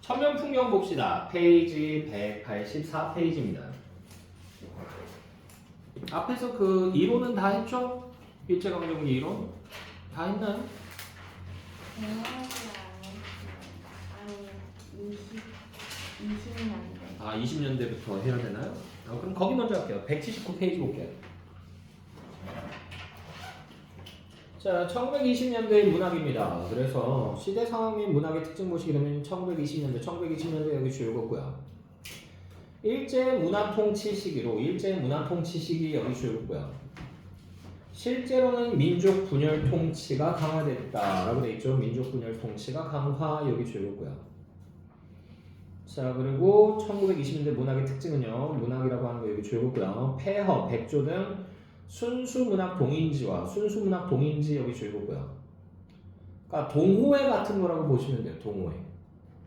천면풍경 봅시다. 페이지 184페이지입니다. 앞에서 그 이론은 다 했죠? 일제강점기 이론? 다 했나요? 아니 20년대. 아, 20년대부터 해야 되나요? 그럼 거기 먼저 할게요. 179페이지 볼게요. 자, 1920년대의 문학입니다. 그래서 시대 상황 및 문학의 특징 보시게 되면 1920년대 여기 줄겁고요. 일제 문화 통치 시기로 일제 문화 통치 시기 여기 줄겁고요. 실제로는 민족 분열 통치가 강화됐다라고 돼 있죠. 민족 분열 통치가 강화 여기 줄겁고요. 자, 그리고 1920년대 문학의 특징은요. 문학이라고 하는 거 여기 줄겁고요. 폐허, 백조 등 순수문학 동인지와 순수문학 동인지 여기 줄거고요. 그러니까 동호회 같은 거라고 보시면 돼요. 동호회.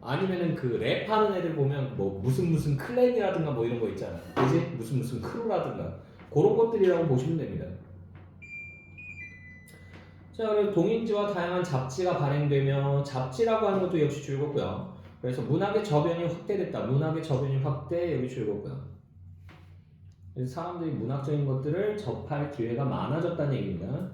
아니면은 그 랩하는 애들 보면 뭐 무슨 클랜이라든가 뭐 이런 거 있잖아. 그지? 무슨 크루라든가 그런 것들이라고 보시면 됩니다. 자, 그리고 동인지와 다양한 잡지가 발행되며 잡지라고 하는 것도 역시 줄거고요. 그래서 문학의 저변이 확대됐다. 문학의 저변이 확대 여기 줄거고요. 그래서 사람들이 문학적인 것들을 접할 기회가 많아졌다는 얘기입니다.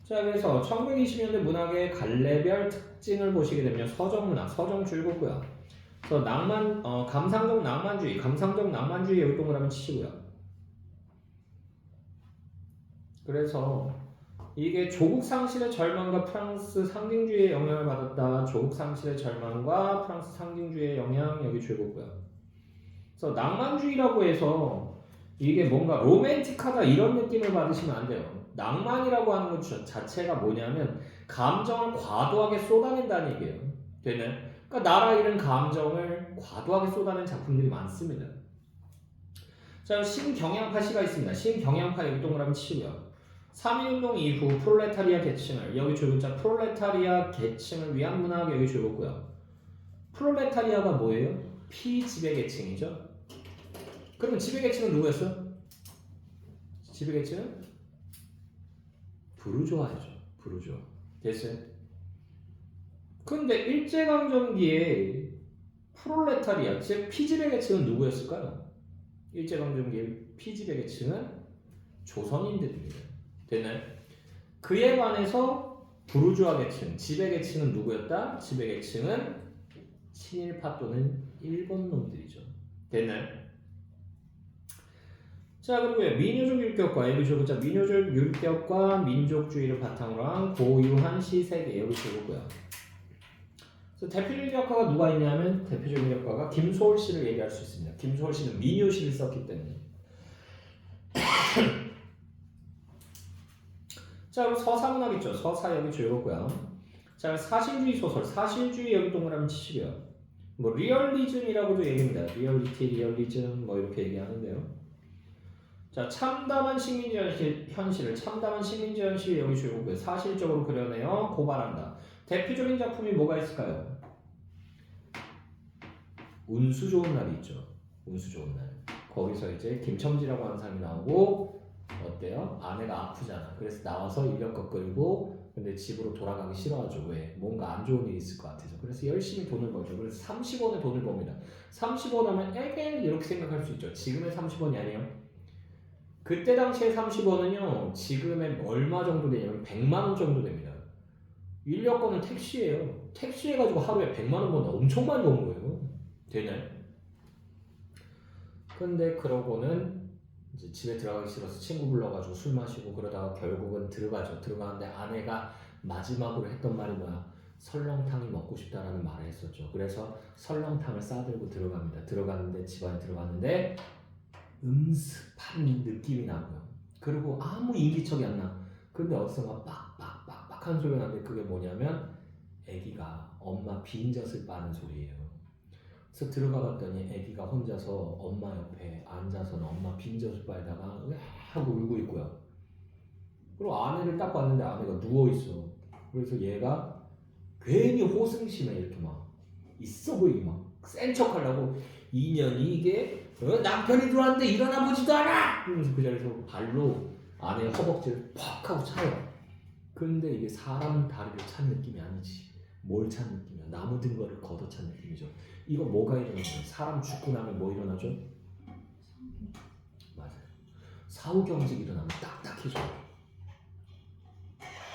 자, 그래서 1920년대 문학의 갈래별 특징을 보시게 되면 서정문학, 서정 줄거고요. 그래서 감상적 낭만주의 여기 동그라미 치시고요. 그래서 이게 조국 상실의 절망과 프랑스 상징주의의 영향을 받았다. 조국 상실의 절망과 프랑스 상징주의의 영향 여기 줄거고요. 그래서 낭만주의라고 해서 이게 뭔가 로맨틱하다 이런 느낌을 받으시면 안 돼요. 낭만이라고 하는 것 자체가 뭐냐면 감정을 과도하게 쏟아낸다는 얘기예요. 되네? 그러니까 나라 잃은 감정을 과도하게 쏟아낸 작품들이 많습니다. 자, 신경향파 시가 있습니다. 신경향파 여기 동그라미 치고요. 3.1운동 이후 프롤레타리아 계층을 여기 줄글자 프롤레타리아 계층을 위한 문학 여기 줄었고요. 프롤레타리아가 뭐예요? 피지배계층이죠. 그러면 지배계층은 누구였어? 지배계층은 부르주아죠. 부르주아. 됐어요? 근데 일제강점기에 프롤레타리아, 즉 피지배계층은 누구였을까요? 일제강점기의 피지배계층은 조선인들입니다. 됐나요? 그에 반해서 부르주아 계층, 지배계층은 누구였다? 지배계층은 친일파 또는 일본 놈들이죠. 됐나요? 자, 그리고 민요적 율격과 여기 적었자 민요적 율격과 민족주의를 바탕으로 한 고유한 시세계 여기 적었고요. 그래서 대표적인 작가가 누가 있냐면 대표적인 작가가 김소월 씨를 얘기할 수 있습니다. 김소월 씨는 민요시를 썼기 때문에. 자, 그리고 서사문학 있죠. 서사 여기 적었고요. 자, 사실주의 소설, 사실주의 여기 동그라미 치시고요. 뭐 리얼리즘이라고도 얘기합니다. 리얼리티, 리얼리즘 뭐 이렇게 얘기하는데요. 자, 참담한 식민지 현실을 참담한 식민지 현실을 여기 줄거고요. 사실적으로 그려내어 고발한다. 대표적인 작품이 뭐가 있을까요? 운수 좋은 날이 있죠. 운수 좋은 날. 거기서 이제 김첨지라고 하는 사람이 나오고 어때요? 아내가 아프잖아. 그래서 나와서 인력거 끌고 근데 집으로 돌아가기 싫어하죠. 왜? 뭔가 안 좋은 일이 있을 것 같아서. 그래서 열심히 돈을 벌죠. 그래서 30원의 돈을 법니다. 30원 하면 에겔 이렇게 생각할 수 있죠. 지금의 30원이 아니에요. 그때 당시에 30원은요. 지금의 얼마 정도 되냐면 100만 원 정도 됩니다. 인력거는 택시예요. 택시 해가지고 하루에 100만 원 번다. 엄청 많이 번 거예요. 되나요? 근데 그러고는 이제 집에 들어가기 싫어서 친구 불러가지고 술 마시고 그러다가 결국은 들어가죠. 들어가는데 아내가 마지막으로 했던 말이 뭐야? 설렁탕이 먹고 싶다라는 말을 했었죠. 그래서 설렁탕을 싸들고 들어갑니다. 들어갔는데 집안에 들어갔는데 음습한 느낌이 나고요. 그리고 아무 인기척이 안 나. 근데 어디서 막 빡빡빡빡 하는 소리가 나는데 그게 뭐냐면 애기가 엄마 빈젖을 빠는 소리예요. 그래서 들어가 봤더니 애기가 혼자서 엄마 옆에 앉아서는 엄마 빈젖을 빨다가 으악 하고 울고 있고요. 그리고 아내를 딱 봤는데 아내가 누워있어. 그래서 얘가 괜히 호승심에 이렇게 막 있어 보이게 막 센 척하려고 인연이 이게 남편이 들어왔는데 일어나 보지도 않아! 그러면서 그 자리에서 발로 아내의 허벅지를 퍽 하고 차요. 근데 이게 사람 다리를 찬 느낌이 아니지. 뭘 찬 느낌이야? 나무 든 거를 걷어찬 느낌이죠. 이거 뭐가 일어나는 거예요? 사람 죽고 나면 뭐 일어나죠? 맞아요. 사후경직이 일어나면 딱딱해져요.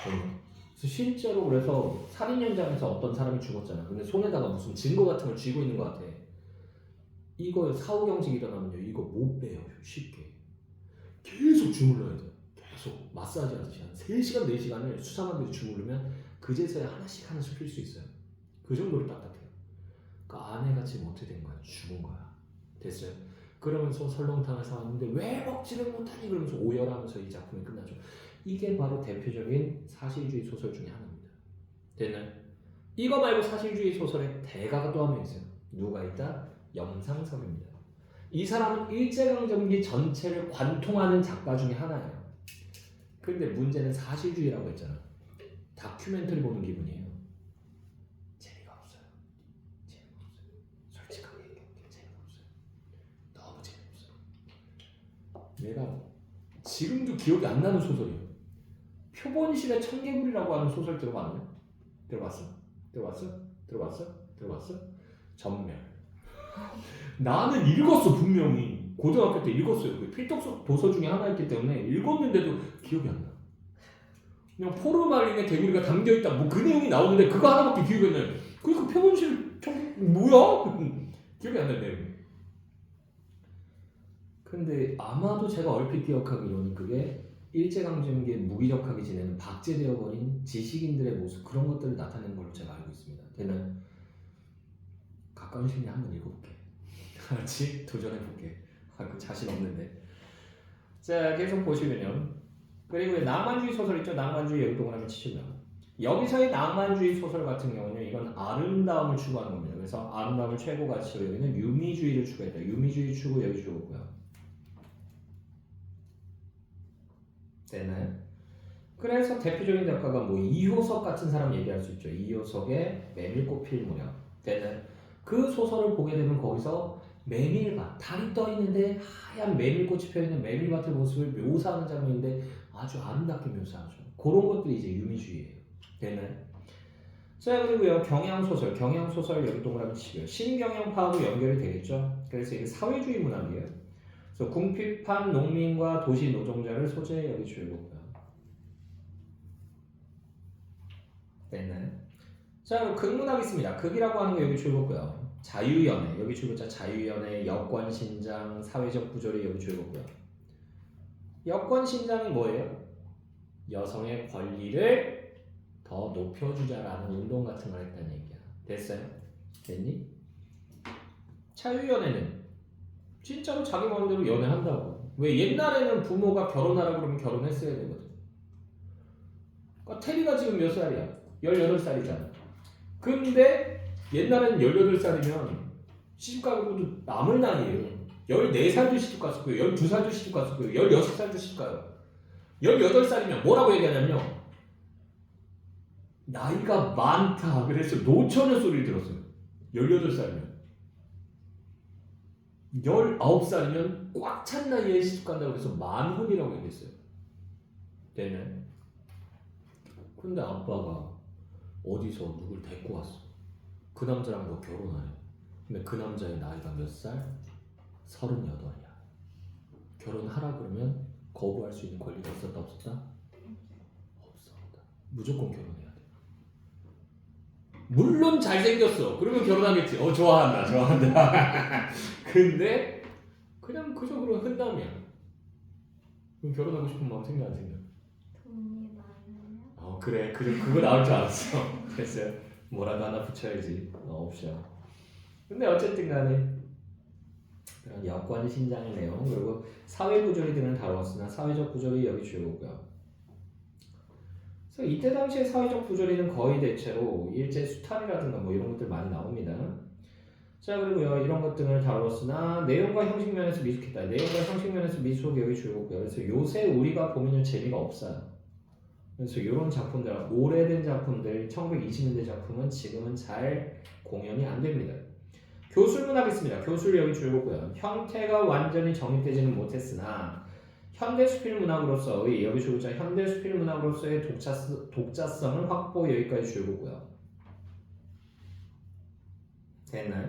그래서 실제로 그래서 살인 현장에서 어떤 사람이 죽었잖아. 근데 손에다가 무슨 증거 같은 걸 쥐고 있는 것 같아. 이거 사후경직이 일어나면요, 이거 못 빼요, 쉽게. 계속 주물러야 돼요. 계속 마사지 하듯이 한 3시간, 4시간을 수사관들이 주무르면 그제서야 하나씩 필 수 있어요. 그 정도로 딱딱해요. 그 아내가 지금 어떻게 된 거야? 죽은 거야. 됐어요? 그러면서 설렁탕을 사왔는데 왜 먹지를 못하니? 그러면서 오열하면서 이 작품이 끝나죠. 이게 바로 대표적인 사실주의 소설 중에 하나입니다. 됐나요? 이거 말고 사실주의 소설의 대가가 또 한 명 있어요. 누가 있다? 염상섭입니다. 이 사람은 일제강점기 전체를 관통하는 작가 중에 하나예요. 근데 문제는 사실주의라고 했잖아. 다큐멘터리 보는 기분이에요. 재미가 없어요. 솔직하게 얘기할게. 재미가 없어요. 너무 재미없어요. 내가 지금도 기억이 안 나는 소설이에요. 표본실의 청개구리라고 하는 소설 들어봤나요? 들어봤어? 전멸. 나는 읽었어, 분명히. 고등학교 때 읽었어요. 그 필독 도서 중에 하나였기 때문에 읽었는데도 기억이 안 나. 그냥 포르말린에 개구리가 담겨있다, 뭐 그 내용이 나오는데 그거 하나밖에 기억이 안 나요. 그러니까 표본실 뭐야? 기억이 안 나네. 근데 아마도 제가 얼핏 기억하기로는 그게 일제강점기에 무기력하게 지내는 박제되어버린 지식인들의 모습, 그런 것들을 나타내는 걸로 제가 알고 있습니다. 되나요? 가까운 시간에 한번 읽어볼게. 같이 도전해볼게. 그 자신 없는데. 자, 계속 보시면요. 그리고 낭만주의 소설 있죠? 낭만주의 여기 동그라미 치시면 여기서의 낭만주의 소설 같은 경우는 이건 아름다움을 추구하는 겁니다. 그래서 아름다움을 최고 가치로 여기는 유미주의를 추구했다. 유미주의 추구 여기 주었고요. 되나요? 그래서 대표적인 작가가 뭐 이효석 같은 사람 얘기할 수 있죠. 이효석의 메밀꽃 필 무렵. 되나요? 그 소설을 보게 되면 거기서 메밀밭, 달이 떠 있는데 하얀 메밀꽃이 펴 있는 메밀밭의 모습을 묘사하는 장면인데 아주 아름답게 묘사하죠. 그런 것들이 이제 유미주의예요. 되나요? 자, 그리고요, 경향소설 여기 동그라미 치고요. 신경영파하고 연결이 되겠죠. 그래서 이게 사회주의 문학이에요. 그래서 궁핍한 농민과 도시 노동자를 소재에 여기 주고요. 됐나요? 자, 극문학 있습니다. 극이라고 하는 거 여기 주고요. 자유연애 여기 주고자 자유연애, 여권신장, 사회적 부조리 여기 주고요. 여권신장이 뭐예요? 여성의 권리를 더 높여주자라는 운동 같은 걸 했다는 얘기야. 됐어요? 됐니? 자유연애는 진짜로 자기 마음대로 연애한다고. 왜 옛날에는 부모가 결혼하라 그러면 결혼했어야 되거든. 그러니까 테리가 지금 몇 살이야? 18살이잖아. 근데 옛날에는 18살이면 시집가고도 남을 나이에요. 14살도 시집갔었고요. 12살도 시집갔었고요. 16살도 시집가요. 18살이면 뭐라고 얘기하냐면요. 나이가 많다. 그래서 노처녀 소리를 들었어요. 18살이면. 19살이면 꽉 찬 나이에 시집간다고 해서 만혼이라고 얘기했어요. 되네. 근데 아빠가 어디서 누굴 데리고 왔어. 그 남자랑 너 결혼하래. 근데 그 남자의 나이가 몇 살? 38이야. 결혼하라 그러면 거부할 수 있는 권리가 있었다 없었다? 없었다. 무조건 결혼해야 돼. 물론 잘생겼어. 그러면 결혼하겠지. 좋아한다. 근데 그냥 그저 그런 흔남이야. 그럼 결혼하고 싶은 마음 생겨 안 생겨? 돈이 많으면? 그래. 그거 나올 줄 알았어. 됐어요. 뭐라도 하나 붙여야지. 옵션. 근데 어쨌든 간에 그런 여권 신장의 내용, 그리고 사회 부조리 등을 다루었으나 사회적 부조리 여기 주요고요. 그래서 이때 당시에 사회적 부조리는 거의 대체로 일제 수탈이라든가 뭐 이런 것들 많이 나옵니다. 자, 그리고요, 이런 것 등을 다루었으나 내용과 형식 면에서 미숙했다. 내용과 형식 면에서 미숙 여기 주요고요. 그래서 요새 우리가 보면 재미가 없어요. 그래서 이런 작품들, 오래된 작품들, 1920년대 작품은 지금은 잘 공연이 안 됩니다. 교술문학 있습니다. 교술 여기 주고요. 형태가 완전히 정립되지는 못했으나 현대수필문학으로서의 여기 주고자 현대수필문학으로서의 독자성을 확보 여기까지 주고요. 됐나요?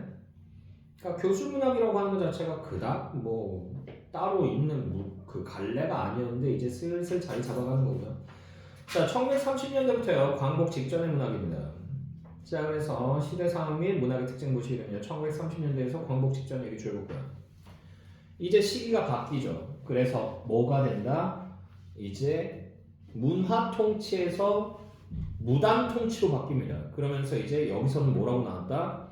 그러니까 교수문학이라고 하는 것 자체가 그닥 뭐 따로 있는 그 갈래가 아니었는데 이제 슬슬 자리 잡아가는 거고요. 자, 1930년대부터요. 광복 직전의 문학입니다. 자, 그래서 시대 상황 및 문학의 특징 보시면요. 1930년대에서 광복 직전 얘기 줄거고요. 이제 시기가 바뀌죠. 그래서 뭐가 된다? 이제 문화 통치에서 무당 통치로 바뀝니다. 그러면서 이제 여기서는 뭐라고 나왔다?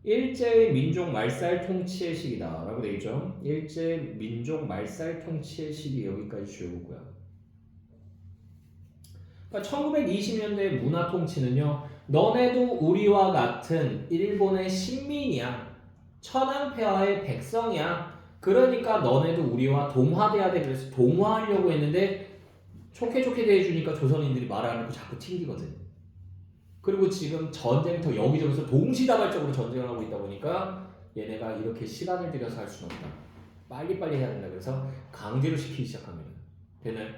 일제 민족 말살 통치의 시기다 라고 되어 있죠. 일제 민족 말살 통치의 시기 여기까지 줄거고요. 그러니까 1920년대 문화 통치는요. 너네도 우리와 같은 일본의 식민이야. 천황폐하의 백성이야. 그러니까 너네도 우리와 동화돼야 돼. 그래서 동화하려고 했는데 좋게 대해주니까 조선인들이 말을 안 하고 자꾸 튕기거든. 그리고 지금 전쟁터 여기저기서 동시다발적으로 전쟁을 하고 있다 보니까 얘네가 이렇게 시간을 들여서 할 수는 없다. 빨리빨리 해야 된다. 그래서 강제로 시키기 시작합니다. 되나요?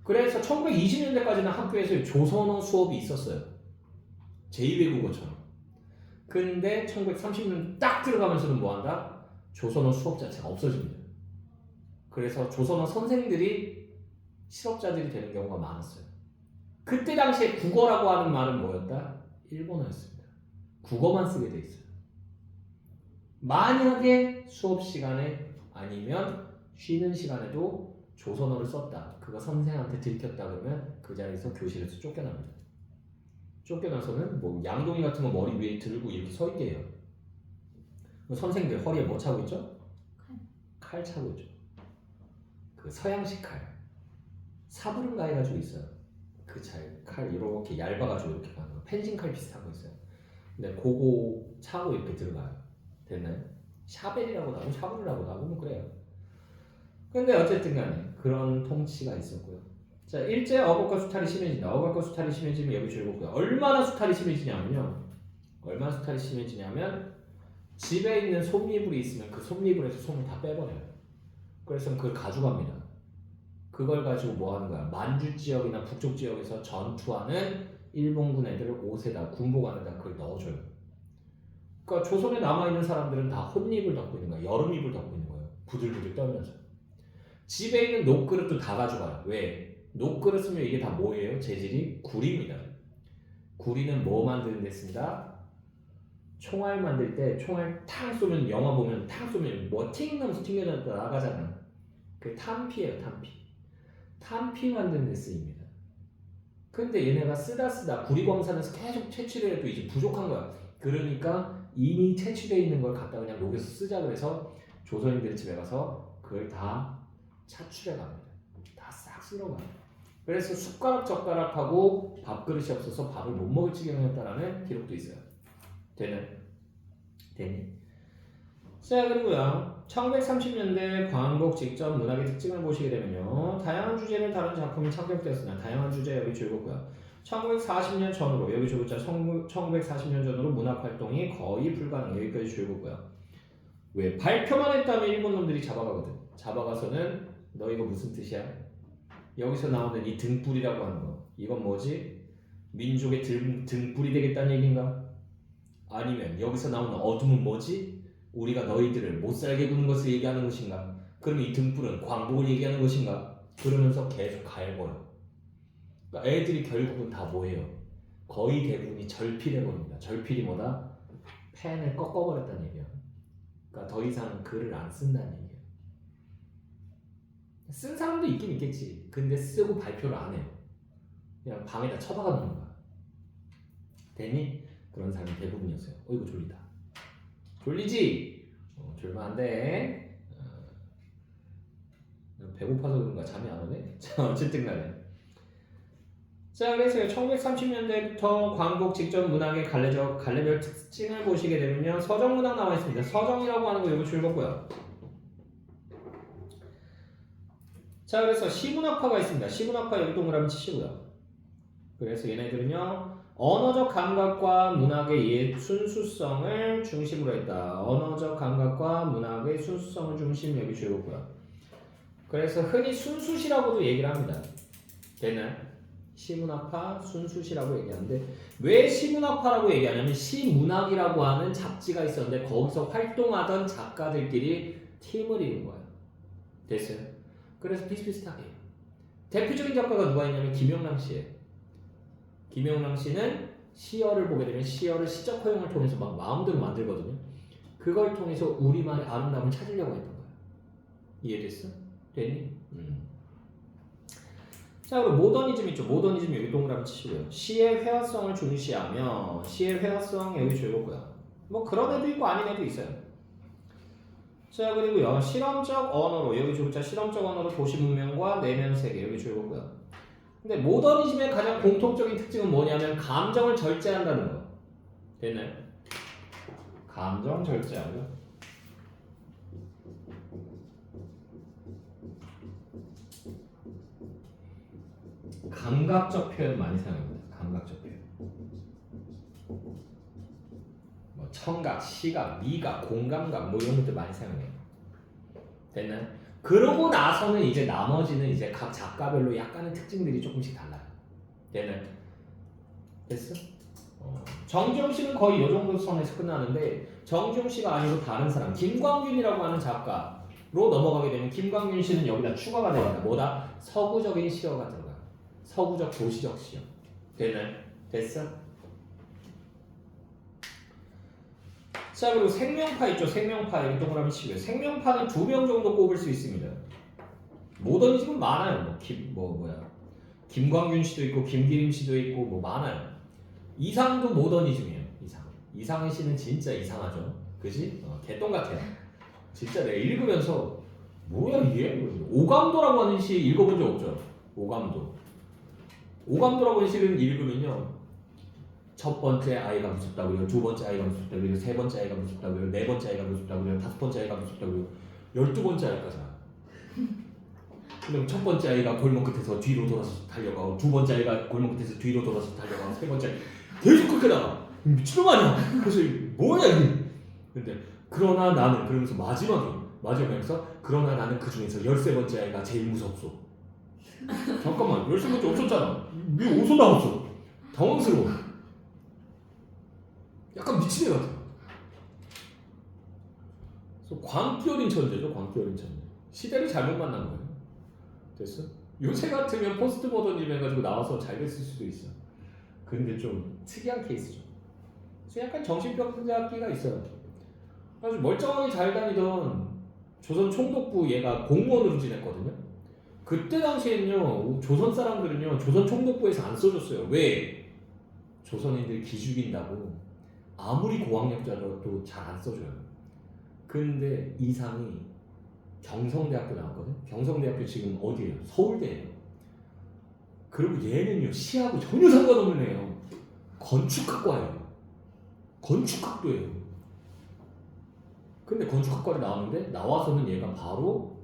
그래서 1920년대까지는 학교에서 조선어 수업이 있었어요. 제2외국어처럼. 근데 1930년 딱 들어가면서는 뭐한다? 조선어 수업 자체가 없어집니다. 그래서 조선어 선생들이 실업자들이 되는 경우가 많았어요. 그때 당시에 국어라고 하는 말은 뭐였다? 일본어였습니다. 국어만 쓰게 돼 있어요. 만약에 수업 시간에 아니면 쉬는 시간에도 조선어를 썼다. 그거 선생한테 들켰다 그러면 그 자리에서 교실에서 쫓겨납니다. 쫓겨나서는 뭐 양동이 같은 거 머리 위에 들고 이렇게 서 있게 해요. 선생들 허리에 뭐 차고 있죠? 칼 차고 있죠. 그 서양식 칼. 사부른가 해가지고 있어요. 그 칼 이렇게 얇아가지고 이렇게 가는 거. 펜싱 칼 비슷한 거 있어요. 근데 그거 차고 이렇게 들어가요. 됐나요? 샤벨이라고 나오고 샤브르라고 나오고 뭐 그래요. 근데 어쨌든 간에 그런 통치가 있었고요. 자, 일제 어법과 수탈이 심해진다. 어법과 수탈이 심해지면 여기 줄거고요. 얼마나 수탈이 심해지냐면요. 집에 있는 솜니불이 있으면 그 솜니불에서 솜을 다 빼버려요. 그래서 그걸 가져갑니다. 그걸 가지고 뭐 하는 거야? 만주 지역이나 북쪽 지역에서 전투하는 일본군 애들을 옷에다 군복 안에다 그걸 넣어줘요. 그러니까 조선에 남아있는 사람들은 다 혼입을 덮고 있는 거야. 여름입을 덮고 있는 거예요. 부들부들 떨면서. 집에 있는 녹그릇도 다 가져가요. 왜? 녹그릇 쓰면 이게 다 뭐예요? 재질이 구리입니다. 구리는 뭐 만드는 데 쓴다? 총알 만들 때 총알 탕 쏘면 영화 보면 탕 쏘면 뭐 팅 하면서 튕겨져 나가잖아. 그게 탄피예요. 탄피 만드는 데 쓰입니다. 근데 얘네가 쓰다 구리광산에서 계속 채취를 해도 이제 부족한 거야. 그러니까 이미 채취되어 있는 걸 갖다 그냥 녹여서 쓰자 그래서 조선인들 집에 가서 그걸 다 차출해 갑니다. 다 싹 쓸어가요. 그래서 숟가락 젓가락하고 밥그릇이 없어서 밥을 못 먹을 지경이었다라는 기록도 있어요. 되니? 자, 그리고요. 1930년대 광복 직전 문학의 특징을 보시게 되면요. 다양한 주제를 다룬 작품이 창작되었으나 다양한 주제 여기 줄거고요. 1940년 전으로 여기 줄거자 1940년 전으로 문학 활동이 거의 불가능 여기까지 줄거고요. 왜? 발표만 했다면 일본 놈들이 잡아가거든. 잡아가서는 너 이거 무슨 뜻이야? 여기서 나오는 이 등불이라고 하는 거 이건 뭐지? 민족의 등불이 되겠다는 얘기인가? 아니면 여기서 나오는 어둠은 뭐지? 우리가 너희들을 못살게 구는 것을 얘기하는 것인가? 그러면 이 등불은 광복을 얘기하는 것인가? 그러면서 계속 갈궈요. 그러니까 애들이 결국은 다 뭐예요? 거의 대부분이 절필해버립니다. 절필이 뭐다? 펜을 꺾어버렸다는 얘기예요. 그러니까 더 이상 글을 안 쓴다는 얘기예요. 쓴 사람도 있긴 있겠지. 근데 쓰고 발표를 안 해요. 그냥 방에다 처박아 놓는 거야. 되니? 그런 사람이 대부분이었어요. 이거 졸리다. 졸리지? 졸면 안 돼. 배고파서 그런가 잠이 안 오네? 자, 어쨌든 간에. 자, 그래서 1930년대부터 광복 직전 문학의 갈래별 특징을 보시게 되면요. 서정문학 나와 있습니다. 서정이라고 하는 거 이거 줄거고요. 자, 그래서 시문학파가 있습니다. 시문학파 여기 동그라미 치시고요. 그래서 얘네들은요. 언어적 감각과 문학의 순수성을 중심으로 했다. 언어적 감각과 문학의 순수성을 중심 여기 줄거고요. 그래서 흔히 순수시라고도 얘기를 합니다. 되나요? 시문학파, 순수시라고 얘기하는데 왜 시문학파라고 얘기하냐면 시문학이라고 하는 잡지가 있었는데 거기서 활동하던 작가들끼리 팀을 이룬 거예요. 됐어요? 그래서 비슷비슷하게 해요. 대표적인 작가가 누가 있냐면 김영랑 씨예요. 김영랑 씨는 시어를 보게 되면 시어를 시적 허용을 통해서 막 마음대로 만들거든요. 그걸 통해서 우리말의 아름다움을 찾으려고 했던 거예요. 이해됐어? 됐니? 자, 그리고 모더니즘 있죠. 모더니즘 여기 동그라미 치시고요. 시의 회화성을 중시하며 시의 회화성 여기 줄거고요. 뭐 그런 애도 있고 아닌 애도 있어요. 자, 그리고요. 실험적 언어로 여기 줄자 실험적 언어로 도시 문명과 내면 세계 여기 줄거고요. 근데 모더니즘의 가장 공통적인 특징은 뭐냐면 감정을 절제한다는 거. 됐나요? 감정 절제하고요. 감각적 표현 많이 사용합니다. 감각적 표현. 뭐 청각, 시각, 미각, 공감각 뭐 이런 것들 많이 사용해요. 됐나요? 그러고 나서는 이제 나머지는 이제 각 작가별로 약간의 특징들이 조금씩 달라요. 됐나요? 됐어? 정지용 씨는 거의 이 정도 선에서 끝나는데 정지용 씨가 아니고 다른 사람 김광균이라고 하는 작가로 넘어가게 되면 김광균 씨는 여기다 추가가 됩니다. 뭐다? 서구적인 시어가 들어가요. 서구적 도시적 시어. 됐나요? 됐어? 자, 그리고 생명파 있죠. 생명파 여기 동그라미 치고요. 생명파는 2명 정도 꼽을 수 있습니다. 모더니즘은 많아요. 김광균 씨도 있고 김기림 씨도 있고 뭐 많아요. 이상도 모더니즘이에요. 이상의 씨는 진짜 이상하죠. 그지? 개똥 같아요. 진짜 내가 읽으면서 뭐야 이게? 오감도라고 하는 시 읽어본 적 없죠? 오감도라고 하는 시를 읽으면요. 첫 번째 아이가 무섭다고요. 두 번째 아이가 무섭다고요. 세 번째 아이가 무섭다고요. 네 번째 아이가 무섭다고요. 다섯 번째 아이가 무섭다고요. 12번째 아이까지 와요. 그럼 첫 번째 아이가 골목 끝에서 뒤로 돌아서 달려가고 두 번째 아이가 골목 끝에서 뒤로 돌아서 달려가고 세 번째 계속 그렇게 나가. 미친놈 아니야. 그래서 뭐야 이게. 근데 그러나 나는 그러면서 마지막에서 그러나 나는 그 중에서 13번째 아이가 제일 무섭소. 잠깐만 13번째 없었잖아. 왜 어디서 나왔어? 당황스러워. 약간 미친 애 같아. 그래서 광기 어린 천재죠. 광기 어린 천재. 시대를 잘못 만난 거예요. 됐어? 요새 같으면 포스트 모더니즘 해가지고 나와서 잘 됐을 수도 있어. 근데 좀 특이한 케이스죠. 그래서 약간 정신병자기가 있어요. 아주 멀쩡하게 잘 다니던 조선 총독부 얘가 공무원으로 지냈거든요. 그때 당시에는요, 조선 사람들은요, 조선 총독부에서 안 써줬어요. 왜? 조선인들 기죽인다고 아무리 고학력자도 잘 안 써줘요. 근데 이상이 경성대학교 나왔거든. 경성대학교 지금 어디예요? 서울대예요. 그리고 얘는요 시하고 전혀 상관없는 애예요. 건축학과예요. 건축학도예요. 근데 건축학과를 나왔는데 나와서는 얘가 바로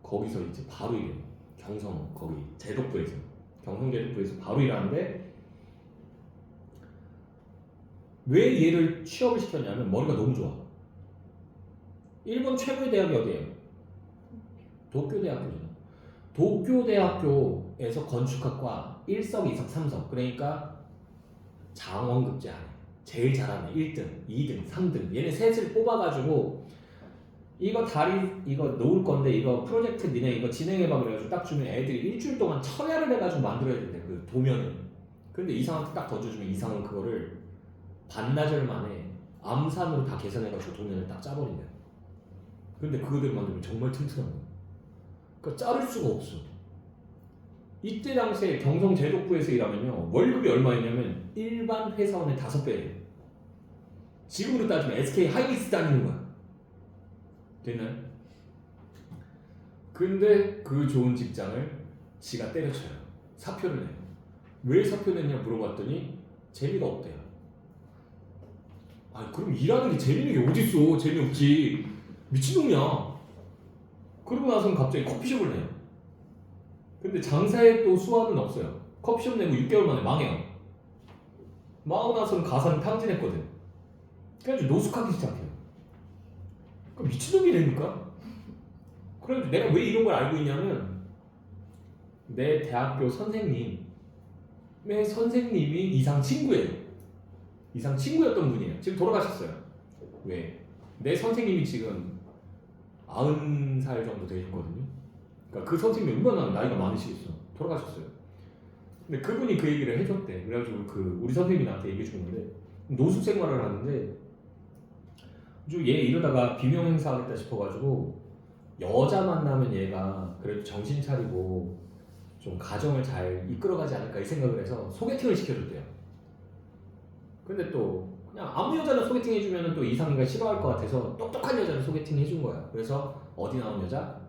거기서 이제 바로 일해요. 경성 거기 제독부에서 경성제독부에서 바로 일하는데 왜 얘를 취업을 시켰냐면 머리가 너무 좋아. 일본 최고의 대학이 어디예요? 도쿄대학교잖아. 도쿄대학교에서 건축학과 1석, 2석, 3석 그러니까 장원급제 안에 제일 잘하는 1등, 2등, 3등 얘네 셋을 뽑아가지고 이거 다리 이거 놓을 건데 이거 프로젝트 니네 이거 진행해봐 그래가지고 딱 주면 애들이 일주일 동안 철야를 해가지고 만들어야 된대 그 도면을. 근데 이상한테 딱 던져주면 이상은 그거를 반나절 만에 암산으로 다 계산해가지고 도면을 딱 짜버린대요. 근데 그거들 만들면 정말 튼튼한 거야. 그러니까 자를 수가 없어. 이때 당시에 경성제독부에서 일하면요 월급이 얼마였냐면 일반 회사원의 5배예요. 지금으로 따지면 SK 하이닉스 다니는 거야. 됐나요? 근데 그 좋은 직장을 지가 때려쳐요. 사표를 내요. 왜 사표 냈냐 물어봤더니 재미가 없대요. 아 그럼 일하는 게 재밌는 게 어딨어. 재미없지. 미친놈이야. 그러고 나서는 갑자기 커피숍을 내요. 근데 장사에 또 수완은 없어요. 커피숍 내고 6개월 만에 망해요. 망하고 나서는 가사는 탕진했거든. 그래가지고 노숙하기 시작해요. 그럼 미친놈이라니까? 그래서 내가 왜 이런 걸 알고 있냐면 내 대학교 선생님의 선생님이 이상 친구예요. 이상 친구였던 분이에요. 지금 돌아가셨어요. 왜? 내 선생님이 지금 90살 정도 되셨거든요. 그러니까 그 선생님이 얼마나 나이가 많으시겠어. 돌아가셨어요. 근데 그분이 그 얘기를 해줬대. 그래가지고 그 우리 선생님이 나한테 얘기해 준 건데 노숙 생활을 하는데 얘 이러다가 비명 행사하겠다 싶어가지고 여자 만나면 얘가 그래도 정신 차리고 좀 가정을 잘 이끌어가지 않을까 이 생각을 해서 소개팅을 시켜줬대요. 근데 또 그냥 아무 여자를 소개팅 해주면 또 이상이가 싫어할 것 같아서 똑똑한 여자를 소개팅 해준 거야. 그래서 어디 나온 여자?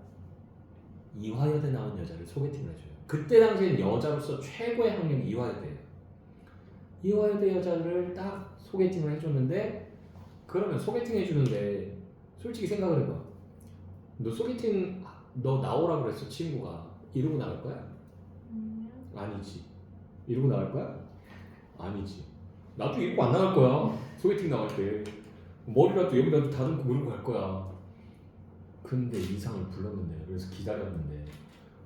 이화여대 나온 여자를 소개팅을 해줘요. 그때 당시엔 여자로서 최고의 학력이 이화여대예요. 이화여대 여자를 딱 소개팅을 해줬는데 그러면 소개팅 해주는데 솔직히 생각을 해봐. 너 소개팅 너 나오라 그랬어 친구가. 이러고 나갈 거야? 아니지. 이러고 나갈 거야? 아니지. 나도 이러고 안 나갈 거야. 소개팅 나갈 때 머리라도 여기라도 다듬고 그러고 갈 거야. 근데 이상을 불렀는데 그래서 기다렸는데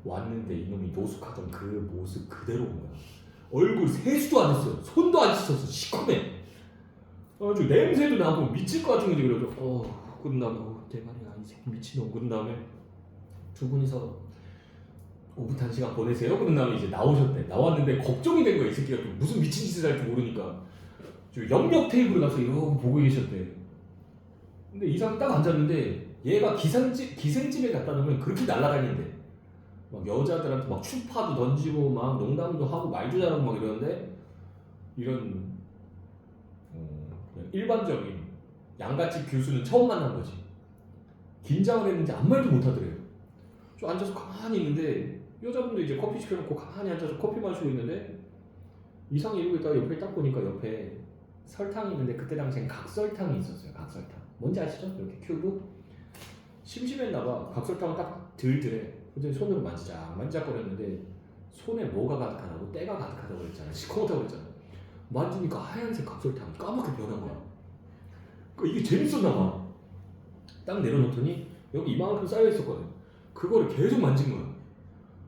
왔는데 이놈이 노숙하던 그 모습 그대로 온 거야. 얼굴 세수도 안 했어요. 손도 안 씻었어. 시커매. 아주 냄새도 나고 미칠 것 같은 거지. 그래서 그런 다음에 대가리야 이 새끼 미친놈. 그런 다음에 두 분이서 오붓 한 시간 보내세요. 그런 다음에 이제 나오셨대. 나왔는데 걱정이 된 거야. 이 새끼가 무슨 미친 짓을 할지 모르니까 옆옆 테이블에 가서 이러고 보고 계셨대. 근데 이상 딱 앉았는데 얘가 기생집에 갖다 놓으면 그렇게 날아다니는데 막 여자들한테 막 추파도 던지고 막 농담도 하고 말도 잘하고 막 이러는데 이런 그냥 일반적인 양가집 교수는 처음 만난 거지. 긴장을 했는지 아무 말도 못 하더래요. 좀 앉아서 가만히 있는데 여자분도 이제 커피 시켜놓고 가만히 앉아서 커피 마시고 있는데 이상이 이러고 있다가 옆에 딱 보니까 옆에 설탕이 있는데 그때 당시엔 각설탕이 있었어요. 각설탕 뭔지 아시죠? 이렇게 큐브 심심했나봐. 각설탕을 딱 들더래. 근데 손으로 만지작거렸는데 손에 뭐가 가득하다고? 때가 가득하다고 그랬잖아. 시커멓다고 그랬잖아. 만지니까 하얀색 각설탕이 까맣게 변한 거야. 그러니까 이게 재밌었나봐. 딱 내려놓더니 여기 이만큼 쌓여있었거든. 그거를 계속 만진 거야.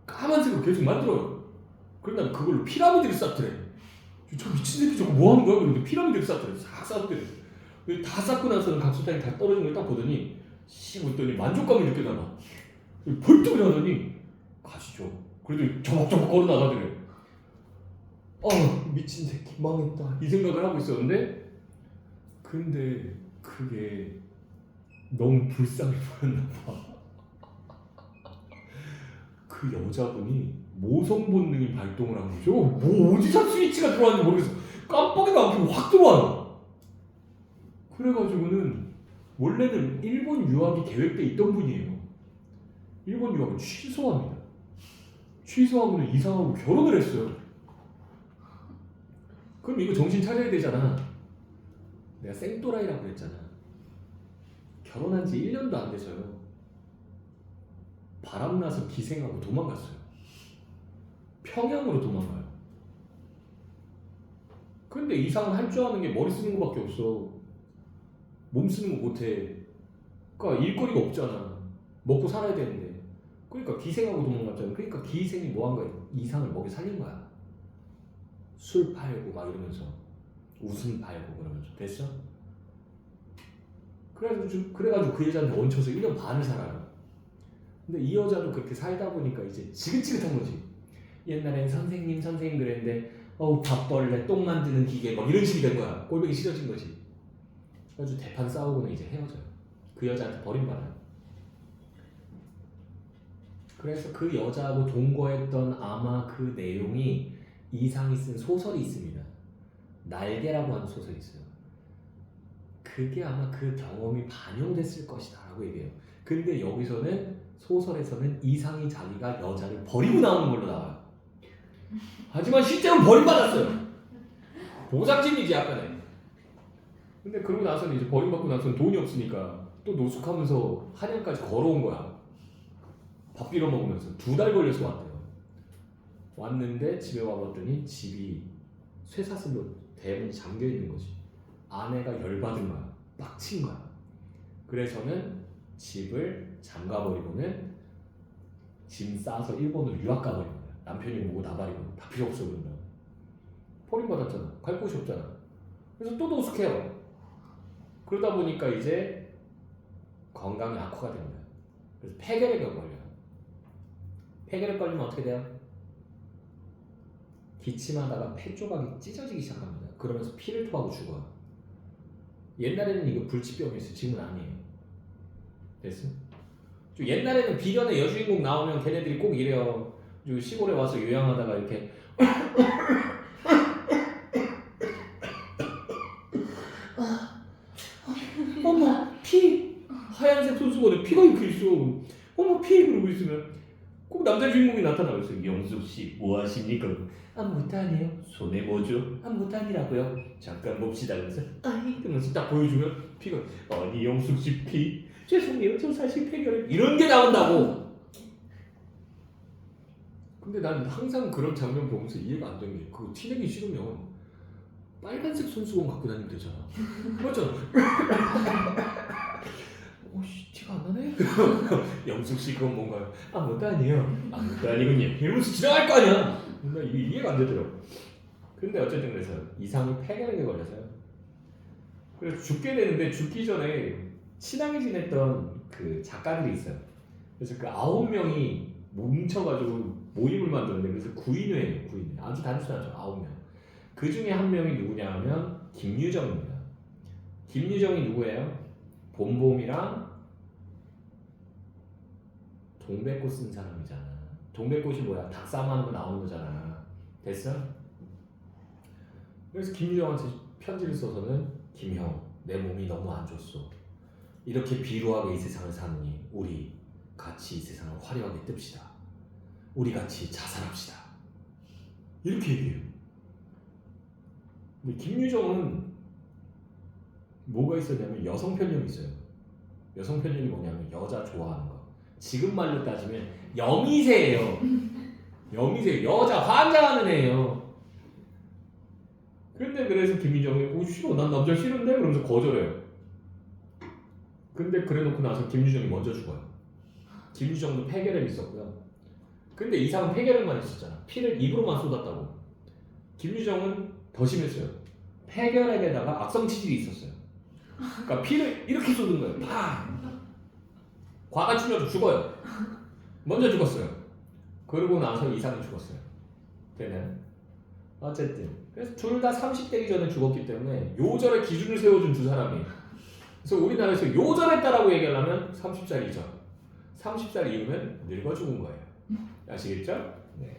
까만색으로 계속 만들어요. 그러다 그걸로 피라미드를 쌓더래. 저 미친 새끼 저거 뭐 하는 거야? 그런데 피라미드를 쌓더래. 싹 쌓더래. 다 쌓고 나서는 각설탕이 다 떨어진 걸 딱 보더니 씩 웃더니 만족감을 느꼈나 봐. 벌떡 일어나더니 가시죠. 그래도 저벅저벅 걸어 나가더래. 미친 새끼 망했다 이 생각을 하고 있었는데 근데 그게 너무 불쌍해 보였나 봐. 그 여자분이 모성 본능이 발동을 한 거죠. 뭐 어디서 스위치가 들어왔는지 모르겠어. 깜빡이가 안 켜고 확 들어와요. 그래가지고는 원래는 일본 유학이 계획돼 있던 분이에요. 일본 유학은 취소합니다. 취소하고는 이상하고 결혼을 했어요. 그럼 이거 정신 차려야 되잖아. 내가 생또라이라고 그랬잖아. 결혼한 지 1년도 안 돼서요. 바람나서 기생하고 도망갔어요. 평양으로 도망가요. 근데 이상은 할 줄 아는 게 머리 쓰는 거밖에 없어. 몸 쓰는 거 못해. 그러니까 일거리가 없잖아. 먹고 살아야 되는데. 그러니까 기생하고 도망갔잖아. 그러니까 기생이 뭐 한 거야? 이상을 먹여 살린 거야. 술 팔고 막 이러면서 웃음 팔고 그러면서 됐어? 그래가지고 그 여자한테 얹혀서 1년 반을 살아요. 근데 이 여자도 그렇게 살다 보니까 이제 지긋지긋한 거지. 옛날엔 선생님 그랬는데 밥벌레 똥 만드는 기계 막 이런 식이 된 거야. 꼴보기 싫어진 거지. 그래가지고 대판 싸우고는 이제 헤어져요. 그 여자한테 버림받아요. 그래서 그 여자하고 동거했던 아마 그 내용이 이상이 쓴 소설이 있습니다. 날개라고 하는 소설이 있어요. 그게 아마 그 경험이 반영됐을 것이다 라고 얘기해요. 근데 여기서는 소설에서는 이상이 자기가 여자를 버리고 나오는 걸로 나와요. 하지만 실제로는 버림받았어요. 보상심리지 약간의. 근데 그러고 나서는 이제 버림받고 나서는 돈이 없으니까 또 노숙하면서 한양까지 걸어온 거야. 밥 빌어 먹으면서 2달 걸려서 왔대요. 왔는데 집에 와봤더니 집이 쇠사슬로 대문이 잠겨 있는 거지. 아내가 열받은 거야. 빡친 거야. 그래서는 집을 잠가버리고는 짐 싸서 일본으로 유학 가버린 거야. 남편이 뭐고 나발이고 다 필요 없어 그러면. 버림받았잖아. 갈 곳이 없잖아. 그래서 또 노숙해요. 그러다 보니까 이제 건강이 악화가 되는 거야. 그래서 폐결핵에 걸려요. 폐결핵 걸리면 어떻게 돼요? 기침하다가 폐 조각이 찢어지기 시작합니다. 그러면서 피를 토하고 죽어요. 옛날에는 이거 불치병이었어요. 지금은 아니에요. 됐어? 좀 옛날에는 비련의 여주인공 나오면 걔네들이 꼭 이래요. 시골에 와서 요양하다가 이렇게 어머 피 하얀색 손수건에 피가 이렇게 있어. 어머 피 그러고 있으면 꼭 남자 주인공이 나타나고 있어요. 영숙씨 뭐 하십니까? 아무것도 아니에요. 손에 뭐죠? 아무것도 아니라고요. 잠깐 봅시다. 그래서 아이 그러면서 딱 보여주면 피가 아니 영숙씨 피 죄송해요. 저 사실 폐결핵 이런 게 나온다고. 근데 난 항상 그런 장면 보면서 이해가 안 되는 게 그거 티내기 싫으면 빨간색 손수건 갖고 다니면 되잖아. 맞잖아. 오씨 티가 안 나네. 영숙씨 그건 뭔가요? 아무것도 아니에요. 아무것도 아니군요. 이러면서 지나갈 거 아니야. 나 이게 이해가 안 되더라고. 근데 어쨌든 그래서 이상이 폐결핵에 걸려서요. 그래서 죽게 되는데 죽기 전에 친하게 지냈던 그 작가들이 있어요. 그래서 그 9명이 뭉쳐가지고 모임을 만드는데 그래서 구인회예요. 구인회. 아주 단순하죠. 9명. 그 중에 한 명이 누구냐 하면 김유정입니다. 김유정이 누구예요? 봄봄이랑 동백꽃 쓴 사람이잖아. 동백꽃이 뭐야? 닭싸움하는 거 나오는 거잖아. 됐어? 그래서 김유정한테 편지를 써서는 김형, 내 몸이 너무 안 좋소. 이렇게 비루하게 이 세상을 사느니 우리 같이 이 세상을 화려하게 뜹시다. 우리 같이 자살합시다. 이렇게 얘기해요. 근데 김유정은 뭐가 있었냐면 여성 편견이 있어요. 여성 편견이 뭐냐면 여자 좋아하는 거. 지금 말로 따지면 여미새예요. 여미새, 여자 환장하는 애예요. 그런데 그래서 김유정이 오 싫어, 난 남자 싫은데? 그러면서 거절해요. 근데 그래놓고 나서 김유정이 먼저 죽어요. 김유정도 폐결핵이 있었고요. 근데 이상은 폐결핵만 있었잖아. 피를 입으로만 쏟았다고. 김유정은 더 심했어요. 폐결핵에다가 악성 치질이 있었어요. 그러니까 피를 이렇게 쏟은 거예요. 팍! 과가 출려서 죽어요. 먼저 죽었어요. 그러고 나서 이상이 죽었어요. 걔는 어쨌든 그래서 둘 다 30대기 전에 죽었기 때문에 요절의 기준을 세워준 두 사람이에요. 그래서 우리나라에서 요절했다라고 얘기하려면 30살 이전, 30살 이후면 늙어 죽은 거예요. 아시겠죠? 네.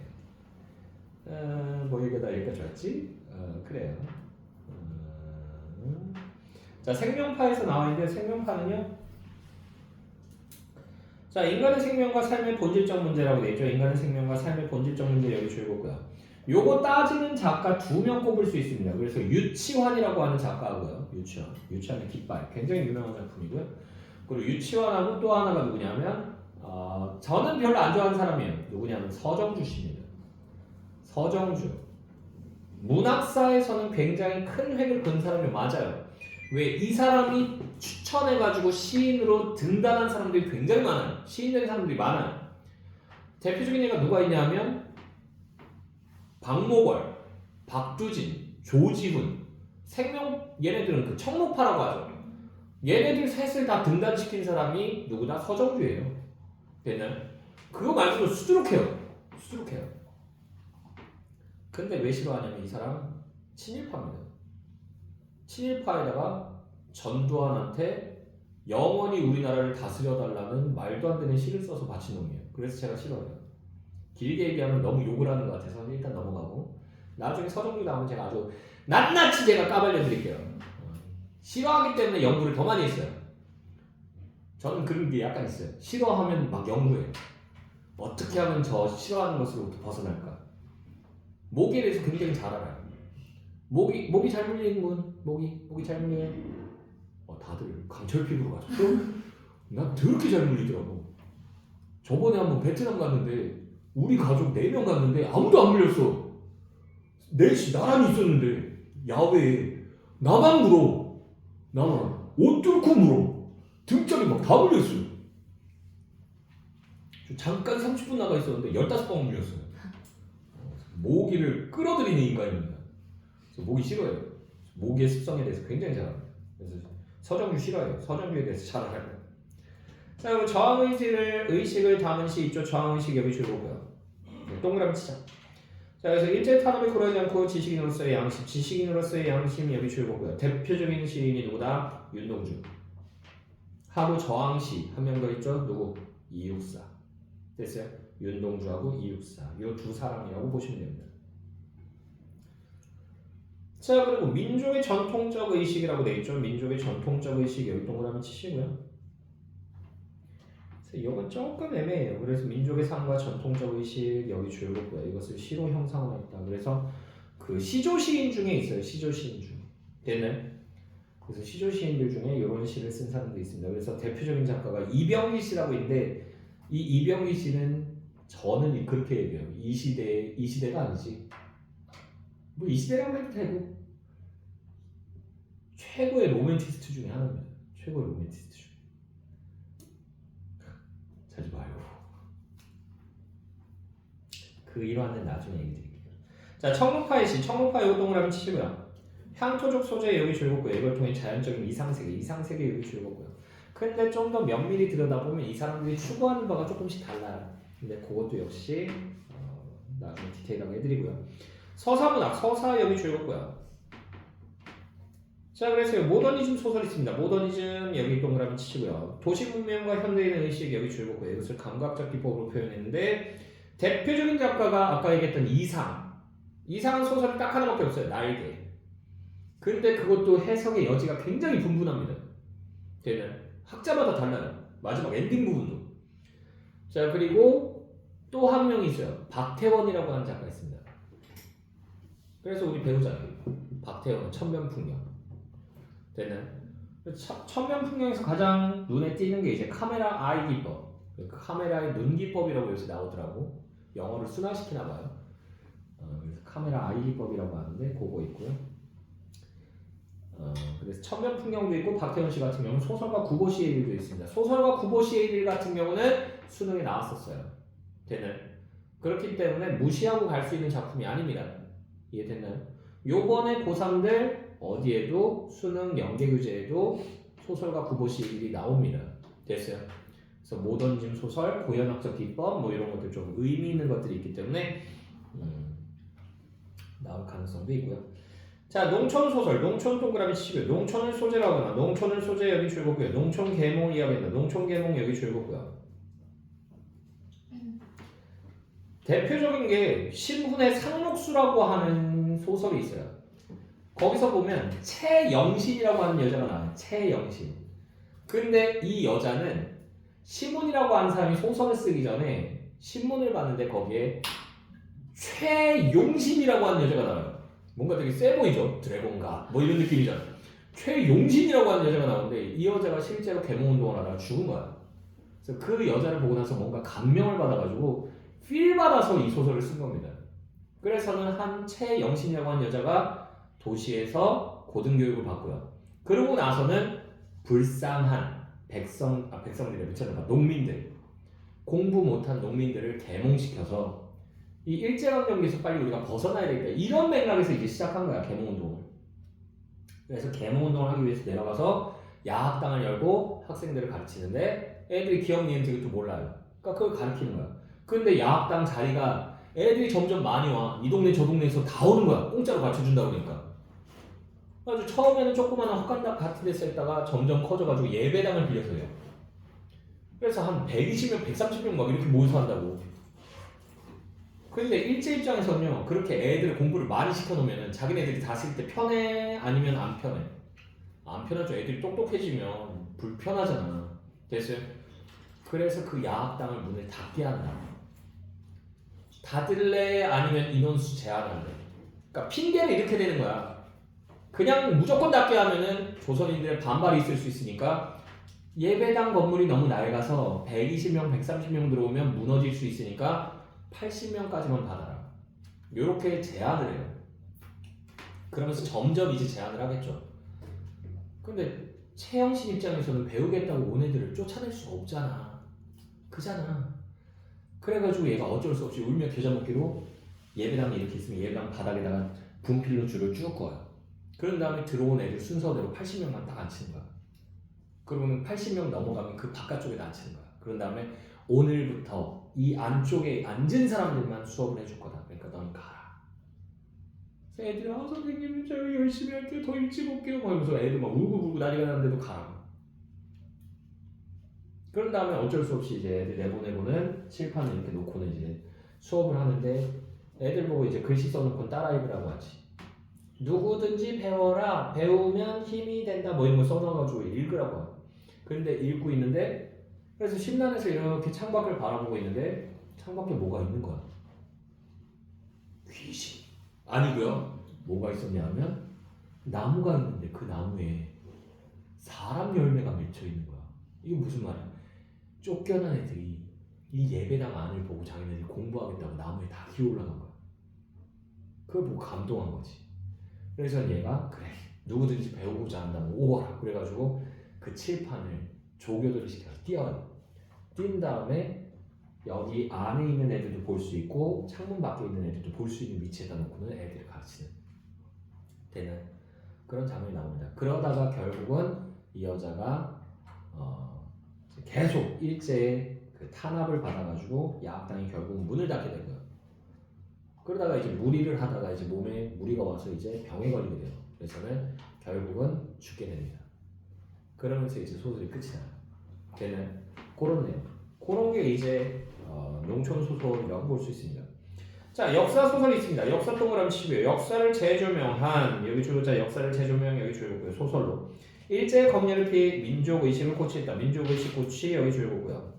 뭐 얘기하다 여기까지 왔지? 그래요. 자, 생명파에서 나와 있는데 생명파는요. 자, 인간의 생명과 삶의 본질적 문제라고 되어 있죠. 인간의 생명과 삶의 본질적 문제 여기 줄거고요. 요거 따지는 작가 2명 꼽을 수 있습니다. 그래서 유치환이라고 하는 작가고요. 유치환의 깃발. 굉장히 유명한 작품이고요. 그리고 유치환하고 또 하나가 누구냐면 저는 별로 안 좋아하는 사람이에요. 누구냐면 서정주 씨입니다. 서정주. 문학사에서는 굉장히 큰 획을 그은 사람이 맞아요. 왜? 이 사람이 추천해가지고 시인으로 등단한 사람들이 굉장히 많아요. 시인 된 사람들이 많아요. 대표적인 얘가 누가 있냐면 박목월, 박두진, 조지훈, 얘네들은 그 청록파라고 하죠. 얘네들 셋을 다 등단시킨 사람이 누구다? 서정주예요. 됐나요? 그거 말고도 수두룩해요. 근데 왜 싫어하냐면 이 사람 친일파입니다. 친일파에다가 전두환한테 영원히 우리나라를 다스려달라는 말도 안 되는 시를 써서 바친 놈이에요. 그래서 제가 싫어해요. 길게 얘기하면 너무 욕을 하는 것 같아서 일단 넘어가고 나중에 서정주 나오면 제가 아주 낱낱이 제가 까발려드릴게요. 싫어하기 때문에 연구를 더 많이 했어요. 저는 그런 게 약간 있어요. 싫어하면 막 연구해요. 어떻게 하면 저 싫어하는 것으로부터 벗어날까? 모기에 대해서 굉장히 잘 알아요. 모기 잘 물리는 분? 모기 잘 물려요? 다들 강철 피부로 가셨어? 난 더럽게 잘 물리더라고. 저번에 한번 베트남 갔는데 우리 가족 4명 갔는데 아무도 안 물렸어. 넷이 나란히 있었는데 야외에 나만 물어. 나만 옷 뚫고 물어. 등짝이 막 다 물렸어요. 잠깐 30분 나가 있었는데 15번 물렸어요. 모기를 끌어들이는 인간입니다. 그래서 모기 싫어해요. 모기의 습성에 대해서 굉장히 잘 알아요. 그래서 서정주 싫어해요. 서정주에 대해서 잘 알아요. 자, 그리고 저항의식을 담은 시 있죠. 저항의식 여기 줄거고요. 동그라미 치자. 자, 그래서 일제 탄압에 굴하지 않고 지식인으로서의 양심, 지식인으로서의 양심 여기 줄거고요. 대표적인 시인이 누구다? 윤동주. 하고 저항시 한 명 더 있죠. 누구? 이육사. 됐어요? 윤동주하고 이육사. 이 두 사람이라고 보시면 됩니다. 자, 그리고 민족의 전통적 의식이라고 되어 있죠. 민족의 전통적 의식 여기 동그라미 치시고요. 이건 조금 애매해요. 그래서 민족의 삶과 전통적 의식 여기 줄거고요. 이것을 시로 형상화했다. 그래서 그 시조 시인 중에 있어요. 시조 시인 중. 됐나요? 그래서 시조 시인들 중에 이런 시를 쓴 사람도 있습니다. 그래서 대표적인 작가가 이병기 씨라고 있는데 이 이병기 씨는 저는 그렇게 얘기해요. 이 시대가 아니지. 뭐 이 시대라고 해도 되고 최고의 로맨티스트 중에 하나입니다. 최고의 로맨티스트 중. 자지 마요. 그 일화는 나중에 얘기 드릴게요. 자, 청록파의 시. 청록파 요 동그라미 치시고요. 향토적 소재 여기 줄거고요. 이걸 통해 자연적인 이상세계 여기 줄거고요. 근데 좀 더 면밀히 들여다보면 이 사람들이 추구하는 바가 조금씩 달라요. 근데 그것도 역시 나중에 디테일하게 해드리고요. 서사문학, 서사 여기 줄거고요. 자, 그래서 모더니즘 소설이 있습니다. 모더니즘 여기 동그라미 치시고요. 도시문명과 현대인의 의식 여기 줄거고요. 이것을 감각적 기법으로 표현했는데 대표적인 작가가 아까 얘기했던 이상은 소설이 딱 하나밖에 없어요. 날개. 근데 그것도 해석의 여지가 굉장히 분분합니다. 걔는 학자마다 달라요. 마지막 엔딩 부분도. 자, 그리고 또 한 명이 있어요. 박태원이라고 하는 작가가 있습니다. 그래서 우리 배우잖아요. 박태원 천면풍경. 되는 천면풍경에서 가장 눈에 띄는 게 이제 카메라 아이 기법. 그 카메라의 눈 기법이라고 요새 나오더라고. 영어를 순화시키나 봐요. 그래서 카메라 아이 기법이라고 하는데 그거 있고요. 그래서 천면풍경도 있고 박태원 씨 같은 경우는 소설가 구보시의 일도 있습니다. 소설가 구보시의 일 같은 경우는 수능에 나왔었어요. 되는 그렇기 때문에 무시하고 갈 수 있는 작품이 아닙니다. 이해됐나요? 요번에 고3들 어디에도 수능 연계교재에도 소설가 구보시의 일이 나옵니다. 됐어요? 그래서 모더니즘 소설, 고현학적 기법 뭐 이런 것들 좀 의미 있는 것들이 있기 때문에 나올 가능성도 있고요. 자, 농촌 소설, 농촌 동그라미 치고요. 농촌을 소재로 하거나 농촌을 소재 여기 줄거고요. 농촌 계몽 이야기입니다. 농촌 계몽 여기 줄거고요. 대표적인 게 신훈의 상록수라고 하는 소설이 있어요. 거기서 보면 최영신이라고 하는 여자가 나와요. 최영신. 근데 이 여자는 신훈이라고 하는 사람이 소설을 쓰기 전에 신문을 봤는데 거기에 최용신이라고 하는 여자가 나와요. 뭔가 되게 세 보이죠? 드래곤가 뭐 이런 느낌이잖아. 최용신이라고 하는 여자가 나오는데 이 여자가 실제로 계몽운동을 하다가 죽은 거야. 그래서 그 여자를 보고 나서 뭔가 감명을 받아가지고 필 받아서 이 소설을 쓴 겁니다. 그래서는 한 최영신이라고 하는 여자가 도시에서 고등교육을 받고요. 그러고 나서는 불쌍한 백성들의 미쳤나봐 농민들, 공부 못한 농민들을 계몽시켜서 이 일제강점기에서 빨리 우리가 벗어나야 되겠다. 이런 맥락에서 이제 시작한 거야, 계몽운동을. 그래서 계몽운동을 하기 위해서 내려가서 야학당을 열고 학생들을 가르치는데 애들이 기억 니은 되게 또 몰라요. 그러니까 그걸 가르치는 거야. 근데 야학당 자리가 애들이 점점 많이 와. 이 동네 저 동네에서 다 오는 거야. 공짜로 가르쳐준다고 그러니까. 그래서 처음에는 조그마한 헛간당 같은 데서 했다가 점점 커져가지고 예배당을 빌려서 해요. 그래서 한 120명, 130명 막 이렇게 모여서 한다고. 근데 일제 입장에서는요, 그렇게 애들 공부를 많이 시켜놓으면 자기네들이 다쓸 때 편해? 아니면 안 편해? 안 편하죠. 애들이 똑똑해지면 불편하잖아. 됐어요? 그래서 그 야학당을 문을 닫게 한다. 닫을래? 아니면 인원수 제한할래? 그러니까 핑계는 이렇게 되는 거야. 그냥 무조건 닫게 하면은 조선인들의 반발이 있을 수 있으니까 예배당 건물이 너무 낡아서 120명, 130명 들어오면 무너질 수 있으니까 80명까지만 받아라. 요렇게 제한을 해요. 그러면서 점점 이제 제한을 하겠죠. 근데 최영신 입장에서는 배우겠다고 온 애들을 쫓아낼 수가 없잖아. 그잖아. 그래가지고 얘가 어쩔 수 없이 울며 겨자 먹기로 예배당이 이렇게 있으면 예배당 바닥에다가 분필로 줄을 쭉 그어요. 그런 다음에 들어온 애들 순서대로 80명만 딱 앉히는 거야. 그러면 80명 넘어가면 그 바깥쪽에다 앉히는 거야. 그런 다음에 오늘부터 이 안쪽에 앉은 사람들만 수업을 해줄 거다. 그러니까 넌 가라. 그래서 애들이 선생님 저 열심히 할게요. 더 일찍 올게요. 하면서 애들 막 울고 난리가 나는데도 가라. 그런 다음에 어쩔 수 없이 이제 애들 내보내고는 칠판을 이렇게 놓고는 이제 수업을 하는데 애들 보고 이제 글씨 써놓고 따라 읽으라고 하지. 누구든지 배워라. 배우면 힘이 된다. 뭐 이런 거 써놔가지고 읽으라고 하고. 근데 읽고 있는데 그래서 심란해서 이렇게 창밖을 바라보고 있는데 창밖에 뭐가 있는 거야. 귀신. 아니고요. 뭐가 있었냐면 나무가 있는데 그 나무에 사람 열매가 맺혀 있는 거야. 이게 무슨 말이야? 쫓겨난 애들이 이 예배당 안을 보고 자기네들이 공부하겠다고 나무에 다 기어 올라간 거야. 그걸 보고 감동한 거지. 그래서 얘가 그래 누구든지 배우고자 한다면 오거라. 그래가지고 그 칠판을 조교들을 시켜서 띄어요. 띈 다음에 여기 안에 있는 애들도 볼 수 있고 창문 밖에 있는 애들도 볼 수 있는 위치에다 놓고는 애들을 가르치는 되는 그런 장면이 나옵니다. 그러다가 결국은 이 여자가 계속 일제의 그 탄압을 받아가지고 야학당이 결국 문을 닫게 되고요. 그러다가 이제 무리를 하다가 이제 몸에 무리가 와서 이제 병에 걸리게 돼요. 그래서는 결국은 죽게 됩니다. 그러면서 이제 소설이 끝이 나요. 걔는 그런 내용. 그런 게 이제 농촌 소설이라고 볼 수 있습니다. 자, 역사 소설이 있습니다. 역사 동그라미 치고요. 역사를 재조명한 여기 줄자 역사를 재조명 여기 줄고요. 소설로 일제 검열을 피해 민족 의식을 고취했다. 민족 의식 고취 여기 줄고요.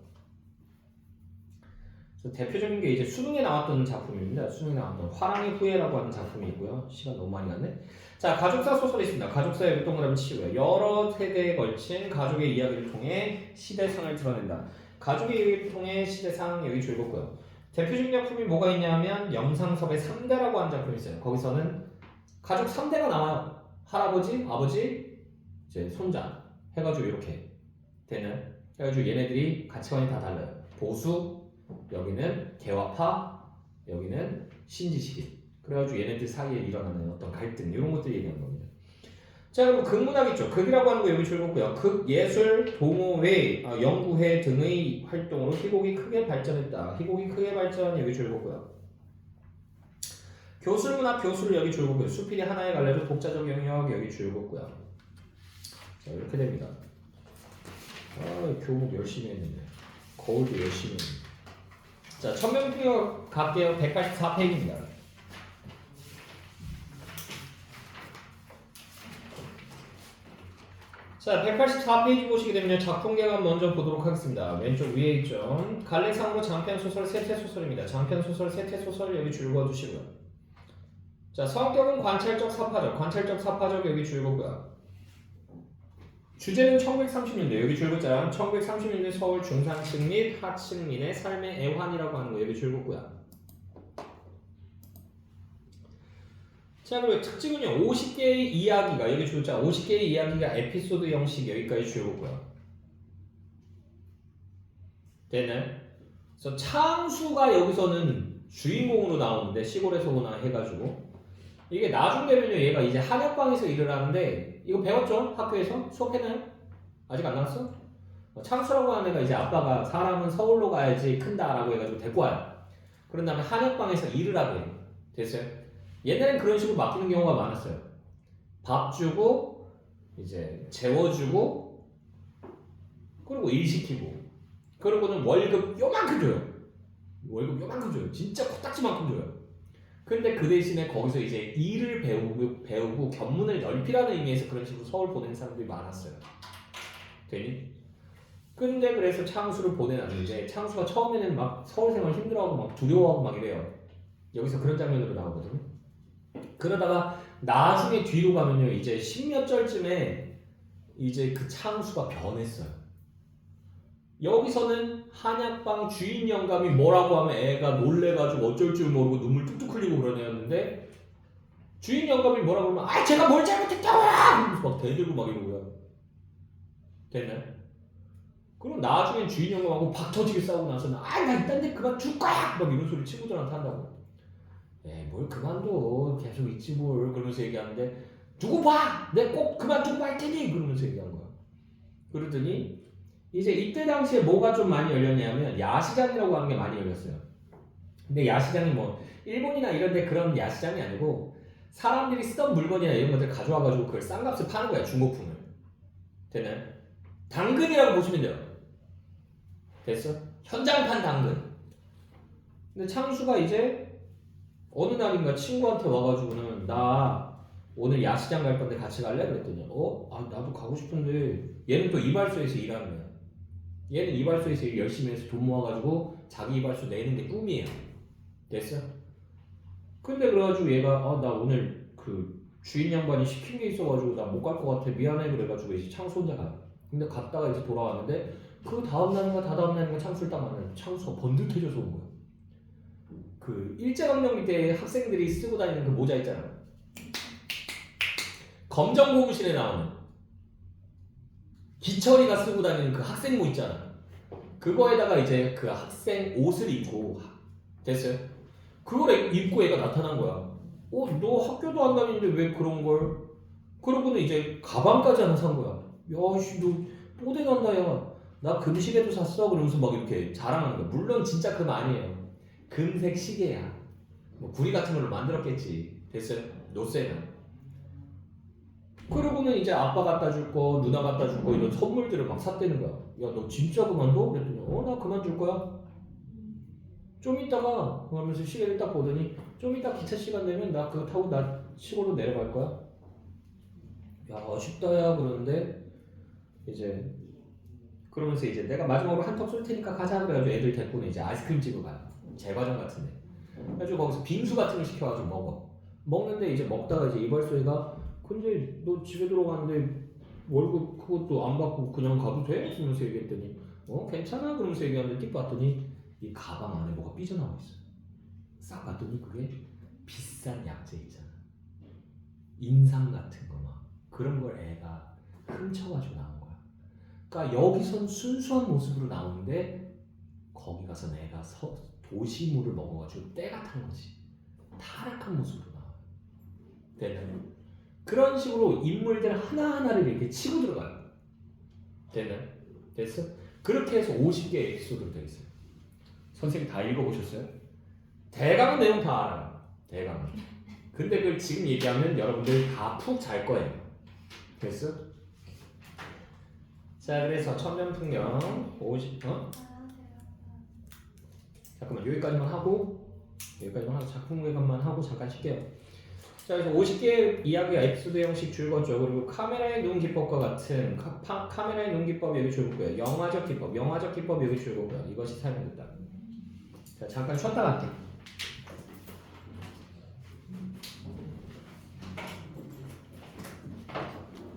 대표적인 게 이제 수능에 나왔던 작품입니다. 수능에 나왔던 화랑의 후예라고 하는 작품이 있고요. 시간 너무 많이 갔네. 자, 가족사 소설이 있습니다. 가족사 여기 동그라미 치고요. 여러 세대에 걸친 가족의 이야기를 통해 시대상을 드러낸다. 가족의 이야기를 통해 시대상 여기 줄고요. 대표적인 작품이 뭐가 있냐면 영상섭의 3대라고 하는 작품이 있어요. 거기서는 가족 3대가 나와요. 할아버지, 아버지, 이제 손자 해가지고 이렇게 되는. 해가지고 얘네들이 가치관이 다 달라요. 보수, 여기는 개화파, 여기는 신지식인. 그래가지고 얘네들 사이에 일어나는 어떤 갈등 이런 것들 얘기하는 겁니다. 자, 그리고 극문학 있죠. 극이라고 하는 거 여기 줄고요. 극, 예술, 동호회, 연구회 등의 활동으로 희곡이 크게 발전했다. 희곡이 크게 발전 여기 줄고요. 교술문학, 교술 여기 줄고요. 수필이 하나에 갈려도 독자적 영역 여기 줄고요. 자, 이렇게 됩니다. 교복 열심히 했는데 거울도 열심히 했는데. 자, 천명필 갈게요. 184페이지입니다. 자, 184페이지 보시게 되면 작품 개관 먼저 보도록 하겠습니다. 왼쪽 위에 있죠. 갈래상으로 장편소설, 세태소설입니다. 장편소설, 세태소설 여기 줄거두시고요. 자, 성격은 관찰적, 사파적. 관찰적, 사파적 여기 줄거고요. 주제는 1930년대 여기 줄거자랑 1930년대 서울 중산층 및 하층민의 삶의 애환이라고 하는 거 여기 줄거고요. 자, 그리고 특징은요. 50개의 이야기가 여기 줄자 50개의 이야기가 에피소드 형식 여기까지 줄거고요. 되네. 그래서 창수가 여기서는 주인공으로 나오는데 시골에서 오나 해가지고 이게 나중 되면요. 얘가 이제 한약방에서 일을 하는데 이거 배웠죠? 학교에서? 수업했나요? 아직 안 나왔어? 창수라고 하는 애가 이제 아빠가 사람은 서울로 가야지 큰다라고 해가지고 데리고 와요. 그런 다음에 한약방에서 일을 하게 됐어요. 옛날엔 그런 식으로 맡기는 경우가 많았어요. 밥 주고 이제 재워주고 그리고 일 시키고 그리고는 월급 요만큼 줘요. 월급 요만큼 줘요. 진짜 코딱지만큼 줘요. 근데 그 대신에 거기서 이제 일을 배우고 견문을 넓히라는 의미에서 그런 식으로 서울 보내는 사람들이 많았어요. 되니? 근데 그래서 창수를 보내놨는데 창수가 처음에는 막 서울 생활 힘들어하고 막 두려워하고 막 이래요. 여기서 그런 장면으로 나오거든요. 그러다가 나중에 뒤로 가면요. 이제 10몇 절쯤에 이제 그 창수가 변했어요. 여기서는 한약방 주인 영감이 뭐라고 하면 애가 놀래가지고 어쩔 줄 모르고 눈물 뚝뚝 흘리고 그런 애였는데 주인 영감이 뭐라고 하면 아 제가 뭘 잘못했다고요! 이러면서 막 대들고 막 이러고요. 됐나요? 그럼 나중엔 주인 형님하고 박 터지게 싸우고 나서는 나 이딴 데 그만 줄 거야! 막 이런 소리 친구들한테 한다고. 뭘 그만둬. 계속 있지 뭘. 그러면서 얘기하는데 두고 봐! 내가 꼭 그만 두고 봐 할 테니! 그러면서 얘기한 거야. 그러더니 이제 이때 당시에 뭐가 좀 많이 열렸냐면 야시장이라고 하는 게 많이 열렸어요. 근데 야시장이 뭐 일본이나 이런 데 그런 야시장이 아니고 사람들이 쓰던 물건이나 이런 것들 가져와가지고 그걸 싼 값에 파는 거야. 중고품을. 되나요? 당근이라고 보시면 돼요. 됐어? 현장판 당근. 근데 창수가 이제 어느 날인가 친구한테 와가지고는 나 오늘 야시장 갈 건데 같이 갈래? 그랬더니 나도 가고 싶은데 얘는 또 이발소에서 일하는 거야. 얘는 이발소에서 일 열심히 해서 돈 모아가지고 자기 이발소 내는 게 꿈이에요. 됐어? 근데 그래가지고 얘가 나 오늘 그 주인 양반이 시킨 게 있어가지고 나 못 갈 것 같아 미안해 그래가지고 이제 창수 혼자 가요. 근데 갔다가 이제 돌아왔는데 그 다음 날인가 다다음 날인가 창수를 딱 만나요. 창수가 번듯해져서 온 거야. 그 일제강점기 때 학생들이 쓰고 다니는 그 모자 있잖아. 검정고무신에 나오는 기철이가 쓰고 다니는 그 학생모 있잖아. 그거에다가 이제 그 학생 옷을 입고 됐어요. 그걸 입고 얘가 나타난 거야. 너 학교도 안 다니는데 왜 그런 걸? 그러고는 이제 가방까지 하나 산 거야. 야씨 너 뽀대 간다 야. 나 금시계도 샀어. 그러면서 막 이렇게 자랑하는 거야. 물론 진짜 금 아니에요. 금색 시계야. 뭐 구리 같은 걸로 만들었겠지. 됐어요? 노쇠는. 그러고는 이제 아빠 갖다 줄 거, 누나 갖다 줄 거 이런 선물들을 막 샀다는 거야. 야 너 진짜 그만둬? 그랬더니 나 그만 줄 거야. 좀 이따가 그러면서 시계를 딱 보더니 좀 이따 기차 시간 되면 나 그거 타고 나 시골로 내려갈 거야. 야 아쉽다 야 그러는데 이제 그러면서 이제 내가 마지막으로 한턱 쏠 테니까 가자 그래가지고 애들 데리고는 이제 아이스크림 집을 가요. 제과점 같은데. 그래가지고 거기서 빙수 같은 걸 시켜가지고 먹어. 먹는데 이제 먹다가 이제 이발소에가 근데 너 집에 들어가는데 월급 그것도 안 받고 그냥 가도 돼? 그러면서 얘기했더니 괜찮아? 그러면서 얘기하는데 띡 봤더니 이 가방 안에 뭐가 삐져나와 있어. 싹 봤더니 그게 비싼 약재 있잖아. 인삼 같은 거 막 그런 걸 애가 훔쳐가지고 나온 거야. 그러니까 여기선 순수한 모습으로 나오는데 거기 가서 애가 도시물을 먹어가지고 때가 탄 거지. 타락한 모습으로 나와. 되나요? 그런 식으로 인물들 하나하나를 이렇게 치고 들어가요. 되나요? 됐어? 그렇게 해서 50개의 에피소드로 되어 있어요. 선생님 다 읽어보셨어요? 대강은 내용 다 알아요. 대강은. 근데 그걸 지금 얘기하면 여러분들 다 푹 잘 거예요. 됐어? 자 그래서 천년풍경 50 잠깐만 여기까지만 하고 작품회관만 하고 잠깐 쉴게요. 자 그래서 50개의 이야기가 에피소드 형식 줄거죠. 그리고 카메라의 눈 기법과 같은 카메라의 눈 기법 여기 줄거고요. 영화적 기법 여기 줄거고요. 이것이 사용됐다. 자 잠깐 쉬었다 갈게.